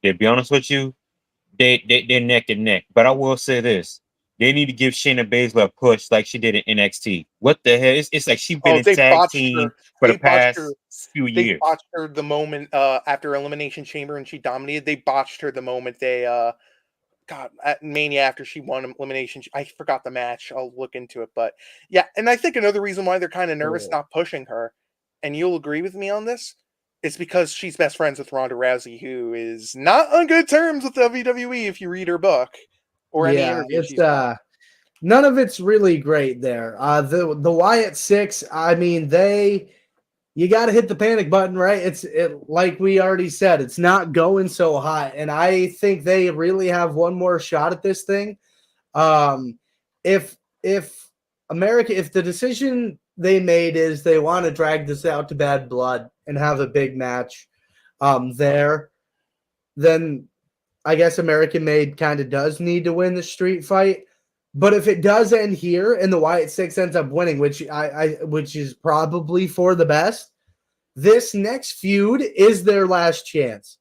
they're neck and neck. But I will say this: they need to give Shayna Baszler a push like she did in NXT. What the hell? It's like she's been in tag team for the past few years. They botched her the moment after Elimination Chamber and she dominated. They botched her the moment they at Mania after she won Elimination. I forgot the match. I'll look into it. But yeah, and I think another reason why they're kind of nervous not pushing her, and you'll agree with me on this, it's because she's best friends with Ronda Rousey, who is not on good terms with WWE if you read her book or any interview she's done. None of it's really great there. The Wyatt Six, I mean, you got to hit the panic button, right? Like we already said, it's not going so hot, and I think they really have one more shot at this thing. If the decision they made is they want to drag this out to Bad Blood and have a big match there, then I guess American Made kind of does need to win the street fight. But if it does end here and the Wyatt Six ends up winning, which which is probably for the best, this next feud is their last chance.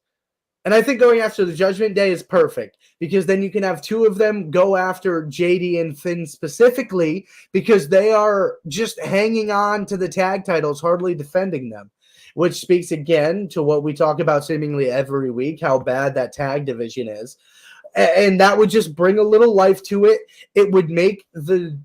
And I think going after the Judgment Day is perfect because then you can have two of them go after JD and Finn specifically because they are just hanging on to the tag titles, hardly defending them, which speaks again to what we talk about seemingly every week, how bad that tag division is. And that would just bring a little life to it. It would make the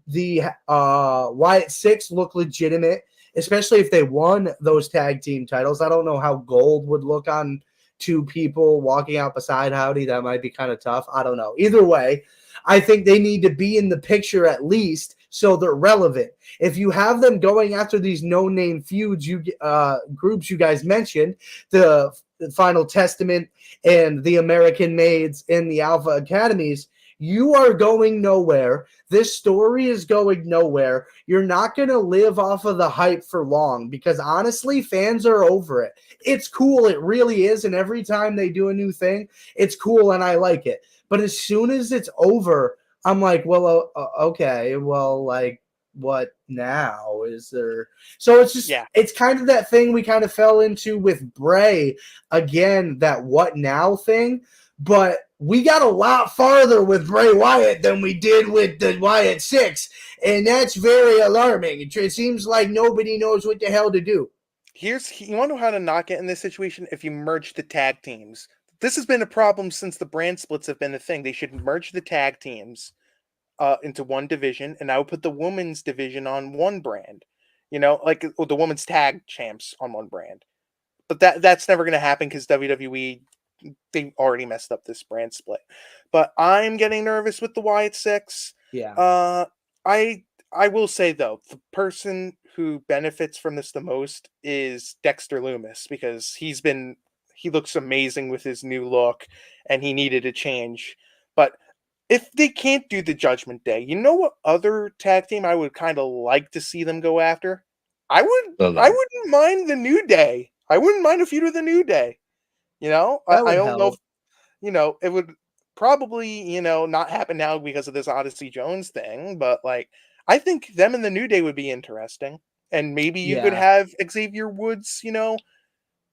Wyatt Six look legitimate, especially if they won those tag team titles. I don't know how Gold would look on two people walking out beside Howdy. That might be kind of tough. I don't know. Either way, I think they need to be in the picture at least so they're relevant. If you have them going after these no-name feuds, groups you guys mentioned, the Final Testament and the American Maids and the Alpha Academies, you are going nowhere. This story is going nowhere. You're not going to live off of the hype for long because honestly, fans are over it. It's cool. It really is. And every time they do a new thing, it's cool and I like it. But as soon as it's over, I'm like, well, okay, well, like, what now? Is there? So it's just, it's kind of that thing we kind of fell into with Bray again, that what now thing. But we got a lot farther with Bray Wyatt than we did with the Wyatt Six, and that's very alarming. It seems like nobody knows what the hell to do. You want to know how to not get in this situation? If you merge the tag teams. This has been a problem since the brand splits have been a thing. They should merge the tag teams into one division, and I would put the women's division on one brand. You know, like the women's tag champs on one brand. But that's never going to happen because WWE, they already messed up this brand split. But I'm getting nervous with the Wyatt Six. Yeah. I will say though, the person who benefits from this the most is Dexter Lumis because he looks amazing with his new look and he needed a change. But if they can't do the Judgment Day, you know what other tag team I would kind of like to see them go after? I wouldn't mind the New Day. I wouldn't mind a feud with the New Day. You know, I don't know if, you know, it would probably, you know, not happen now because of this Odyssey Jones thing, but like I think them and the New Day would be interesting. And maybe you could have Xavier Woods, you know,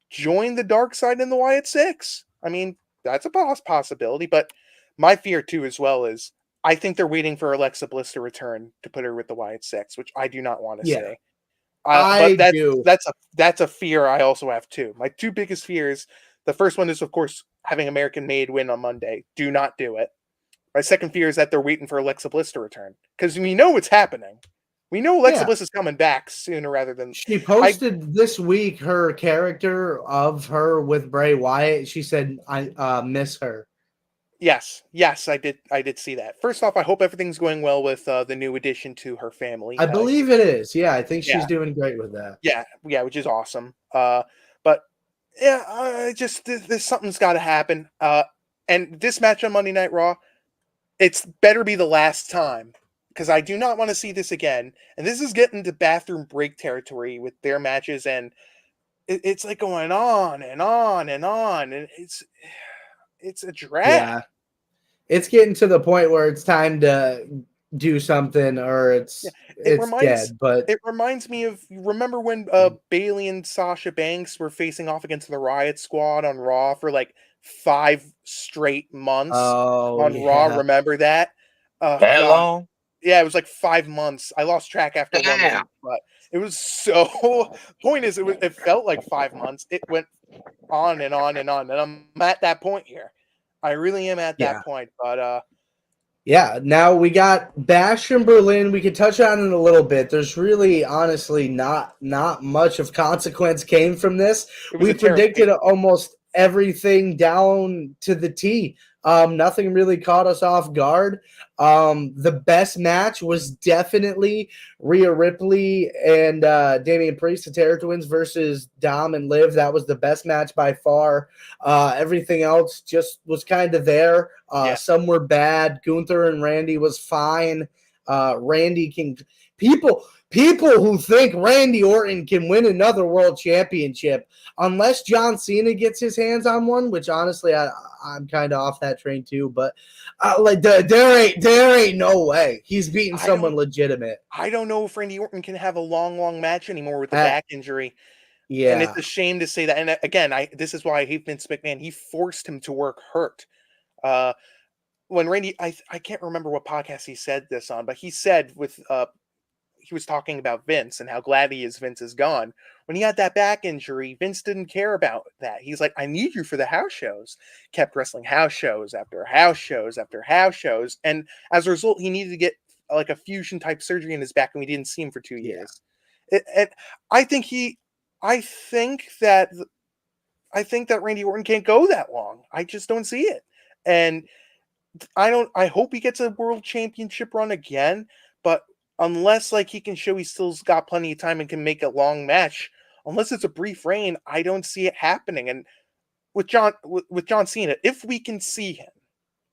join the dark side in the Wyatt Six. I mean, that's a possibility, but my fear too as well is I think they're waiting for Alexa Bliss to return to put her with the Wyatt Six, which I do not want to see. But that's a fear I also have too. My two biggest fears, the first one is of course having American Made win on Monday. Do not do it. My second fear is that they're waiting for Alexa Bliss to return because we know what's happening. We know Alexa Bliss is coming back sooner rather than. She posted this week her character of her with Bray Wyatt. She said, "I miss her." Yes, I did see that. First off, I hope everything's going well with the new addition to her family. I believe it is. Yeah, I think she's doing great with that. Yeah, which is awesome. But yeah, just this something's got to happen. And this match on Monday Night Raw, it's better be the last time because I do not want to see this again. And this is getting to bathroom break territory with their matches, and it's like going on and on and on, and it's a drag. Yeah, it's getting to the point where it's time to do something, or it's dead. But it reminds me of, remember when Bayley and Sasha Banks were facing off against the Riot Squad on Raw for like 5 straight months on Raw. Remember that? That long? Yeah, it was like 5 months. I lost track after 1 month, but it was so. Point is, it felt like 5 months. It went on and on and on, and I'm at that point here. I really am at that point, but yeah, now we got Bash in Berlin. We could touch on it a little bit. There's really, honestly, not much of consequence came from this. We predicted almost everything down to the T. Nothing really caught us off guard. The best match was definitely Rhea Ripley and Damian Priest, the Terror Twins, versus Dom and Liv. That was the best match by far. Everything else just was kind of there. Some were bad. Gunther and Randy was fine. Randy can people who think Randy Orton can win another world championship, unless John Cena gets his hands on one, which honestly I'm kind of off that train too. But there ain't no way he's beating someone legitimate. I don't know if Randy Orton can have a long match anymore with the back injury. Yeah, and it's a shame to say that. And again, this is why I hate Vince McMahon. He forced him to work hurt. When Randy, I can't remember what podcast he said this on, but he said he was talking about Vince and how glad he is Vince is gone. When he had that back injury, Vince didn't care about that. He's like, I need you for the house shows. Kept wrestling house shows after house shows after house shows. And as a result, he needed to get like a fusion type surgery in his back, and we didn't see him for 2 years. I think that Randy Orton can't go that long. I just don't see it. And I hope he gets a world championship run again, but unless like he can show he still's got plenty of time and can make a long match, unless it's a brief reign, I don't see it happening. And with John Cena, if we can see him,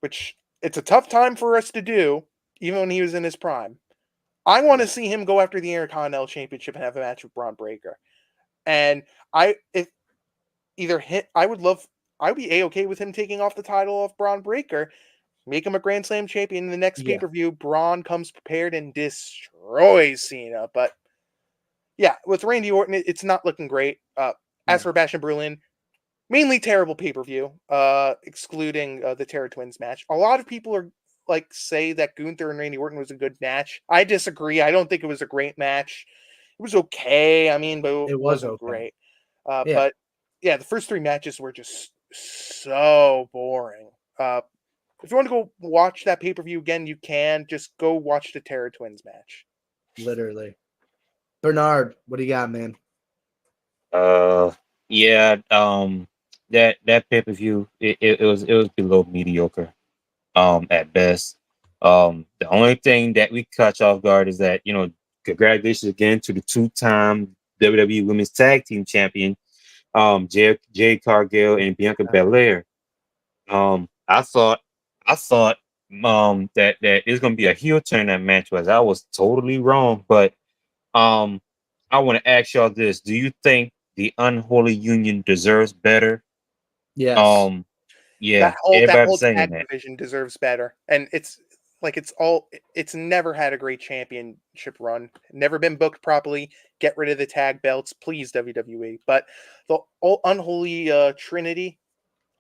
which it's a tough time for us to do, even when he was in his prime, I want to see him go after the Intercontinental Championship and have a match with Braun Breaker. And I would be A-okay with him taking off the title off Braun Breaker, make him a Grand Slam champion in the next pay-per-view. Braun comes prepared and destroys Cena. But yeah, with Randy Orton, it's not looking great. As for Bash and Berlin, mainly terrible pay-per-view, excluding the Terror Twins match. A lot of people are say that Gunther and Randy Orton was a good match. I disagree. I don't think it was a great match. It was okay. I mean, but it wasn't okay. Great. But yeah, the first 3 matches were just so boring. If you want to go watch that pay-per-view again, you can. Just go watch the Terror Twins match. Literally. Bernard, what do you got, man? Yeah, that pay-per-view, it was below mediocre, at best. The only thing that we catch off guard is that, congratulations again to the 2-time WWE Women's Tag Team Champion, Jade Cargill and Bianca Belair. I thought that it's gonna be a heel turn that match was. I was totally wrong, but I want to ask y'all this: do you think the Unholy Union deserves better? Yes. Yeah, that whole saying tag that. division deserves better, and it's never had a great championship run, never been booked properly. Get rid of the tag belts, please, WWE. But the Unholy Trinity,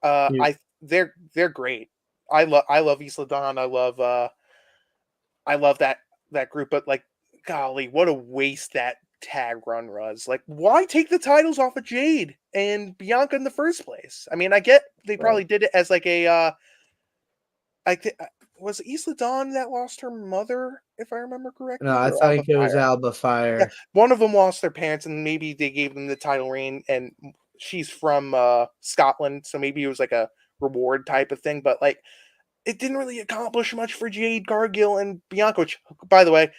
they're great. I love Isla Dawn. I love that group, but golly, what a waste that tag run was. Why take the titles off of Jade and Bianca in the first place? I mean, I get they probably did it as I think was Isla Dawn that lost her mother, if I remember correctly. No, I think it was Alba Fire. Yeah, one of them lost their parents, and maybe they gave them the title reign. And she's from Scotland, so maybe it was like a reward type of thing. But it didn't really accomplish much for Jade Cargill and Bianca. Which, by the way,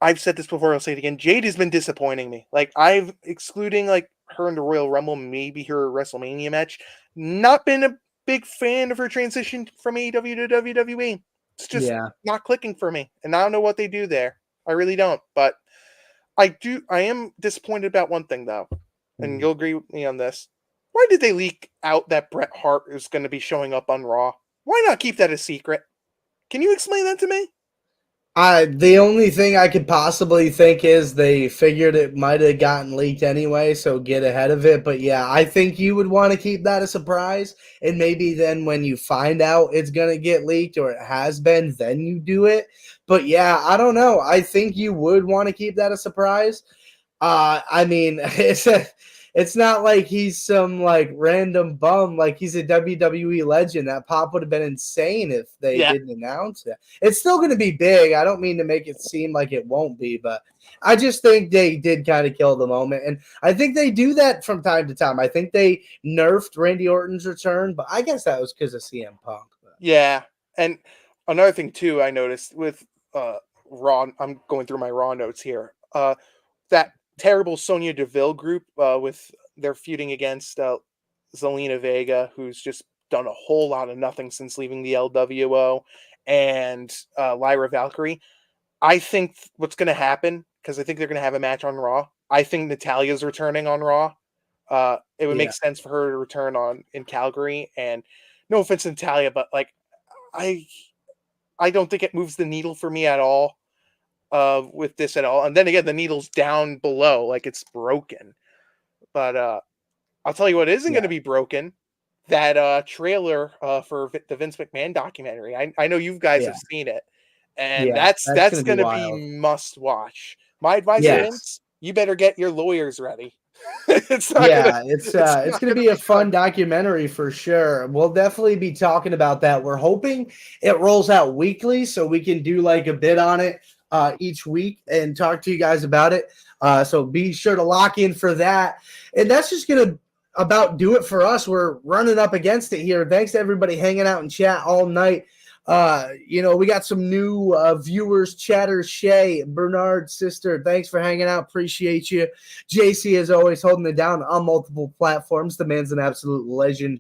I've said this before, I'll say it again. Jade has been disappointing me. I've excluding her in the Royal Rumble, maybe her WrestleMania match, not been a big fan of her transition from AEW to WWE. It's just not clicking for me. And I don't know what they do there. I really don't. But I am disappointed about one thing though. And you'll agree with me on this. Why did they leak out that Bret Hart is going to be showing up on Raw? Why not keep that a secret? Can you explain that to me? The only thing I could possibly think is they figured it might have gotten leaked anyway, so get ahead of it. But yeah, I think you would want to keep that a surprise, and maybe then when you find out it's going to get leaked or it has been, then you do it. But yeah, I don't know. I think you would want to keep that a surprise. I mean, it's not like he's some random bum. He's a WWE legend. That pop would have been insane if they didn't announce it. It's still going to be big. I don't mean to make it seem like it won't be, but I just think they did kind of kill the moment. And I think they do that from time to time. I think they nerfed Randy Orton's return, but I guess that was because of CM Punk. Yeah. And another thing too, I noticed with Raw, I'm going through my Raw notes here. That terrible Sonya Deville group with their feuding against Zelina Vega, who's just done a whole lot of nothing since leaving the LWO, and Lyra Valkyrie. I think what's going to happen, because I think they're going to have a match on Raw. I think Natalia's returning on Raw. It would make sense for her to return in Calgary. And no offense to Natalia, but like I don't think it moves the needle for me at all. With this at all, and then again, the needle's down below, like it's broken. But I'll tell you what isn't going to be broken. That trailer for the Vince McMahon documentary. I know you guys have seen it, and that's going to be must watch. My advice to Vince: you better get your lawyers ready. It's going to be a fun documentary for sure. We'll definitely be talking about that. We're hoping it rolls out weekly so we can do like a bit on it each week and talk to you guys about it. So be sure to lock in for that. And that's just going to about do it for us. We're running up against it here. Thanks to everybody hanging out in chat all night. We got some new viewers, Chatter Shay, Bernard's sister. Thanks for hanging out. Appreciate you. JC is always holding it down on multiple platforms. The man's an absolute legend.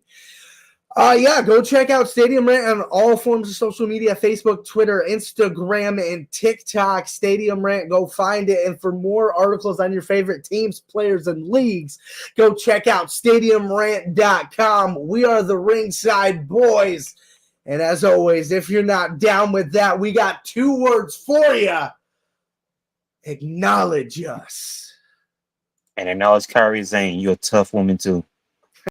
Go check out Stadium Rant on all forms of social media, Facebook, Twitter, Instagram, and TikTok. Stadium Rant, go find it. And for more articles on your favorite teams, players, and leagues, go check out stadiumrant.com. We are the Ringside Boys. And as always, if you're not down with that, we got 2 words for you. Acknowledge us. And acknowledge Kyrie Zane. You're a tough woman, too.